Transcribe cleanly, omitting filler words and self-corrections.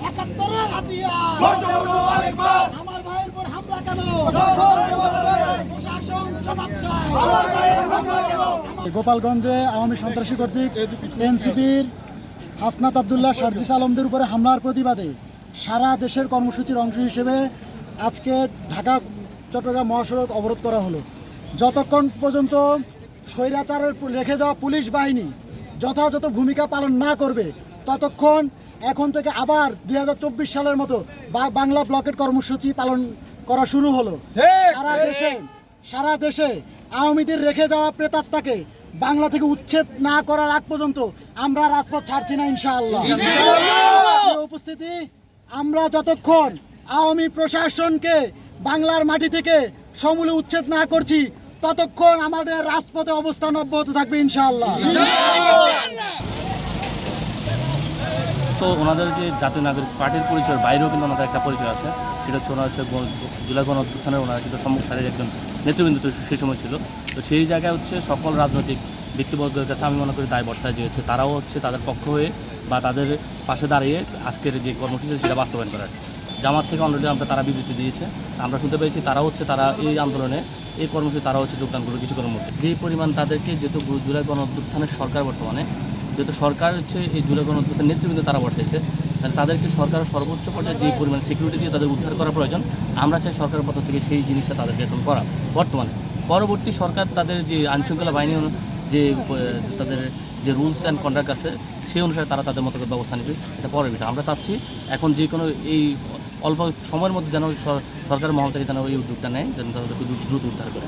একাত্তরের হাতিয়ার আমার ভাইয়ের উপর হামলা কেন? প্রশাসন জবাব চায়। গোপালগঞ্জে আওয়ামী সন্ত্রাসী কর্তৃক এনসিপির হাসনাত আবদুল্লাহ সার্জিস আলমদের উপরে হামলার প্রতিবাদে সারা দেশের কর্মসূচির অংশ হিসেবে আজকে ঢাকা চট্টগ্রাম মহাসড়ক অবরোধ করা হলো। যতক্ষণ পর্যন্ত স্বৈরাচারের রেখে যাওয়া পুলিশ বাহিনী যথাযথ ভূমিকা পালন না করবে ততক্ষণ এখন থেকে আবার 2024 সালের মতো বাংলা ব্লকেট কর্মসূচি পালন করা শুরু হলো। সারা দেশে আওয়ামীদের রেখে যাওয়া প্রেতাত্মাকে বাংলা থেকে উচ্ছেদ না করার আগ পর্যন্ত আমরা রাজপথ ছাড়ছি না ইনশাআল্লাহ। উপস্থিতি, আমরা যতক্ষণ আওয়ামী প্রশাসনকে বাংলার মাটি থেকে সমূলে উচ্ছেদ না করছি ততক্ষণ আমাদের রাজপথে অবস্থান অব্যাহত থাকবে ইনশাআল্লাহ। তো ওনাদের যে জাতীয় নাগরিক পার্টির পরিচয়ের বাইরেও কিন্তু ওনাদের একটা পরিচয় আছে, সেটা হচ্ছে ওনার হচ্ছে জুলাই গণ অভ্যুত্থানের ওনারা কিন্তু সম্মুখ সারির একজন নেতৃবৃন্দ সেই সময় ছিল। তো সেই জায়গায় হচ্ছে সকল রাজনৈতিক ব্যক্তিবর্গের কাছে আমি মনে করি দায়বদ্ধতায় যে হচ্ছে তারাও হচ্ছে তাদের পক্ষ হয়ে বা তাদের পাশে দাঁড়িয়ে আজকের যে কর্মসূচি সেটা বাস্তবায়ন করার। জামাত থেকে অলরেডি তারা বিবৃতি দিয়েছে, আমরা শুনতে পেয়েছি তারাও হচ্ছে তারা এই আন্দোলনে এই কর্মসূচি তারা হচ্ছে যোগদান করবে কিছুক্ষণের মধ্যে। যে পরিমাণ তাদেরকে যেহেতু জুলাই গণ অভ্যুত্থানের সরকার বর্তমানে যেহেতু সরকার হচ্ছে এই জুলাই গণ অভ্যুত্থানের নেতৃবৃন্দ তারা বসাইছে, তাহলে তাদেরকে সরকারের সর্বোচ্চ পর্যায়ে যে পরিমাণ সিকিউরিটি দিয়ে তাদের উদ্ধার করা প্রয়োজন আমরা চাই সরকারের পক্ষ থেকে সেই জিনিসটা তাদেরকে এখন করা। বর্তমানে পরবর্তী সরকার তাদের যে আইনশৃঙ্খলা বাহিনী যে তাদের যে রুলস অ্যান্ড কন্ডাক্ট আছে সেই অনুসারে তারা তাদের মতো ব্যবস্থা নেবে, এটা পরের বিষয়। আমরা চাচ্ছি এখন যে কোনো এই অল্প সময়ের মধ্যে যেন সরকারের মহল থেকে যেন এই উদ্যোগটা নেয়, যেন তাদেরকে দ্রুত উদ্ধার করে।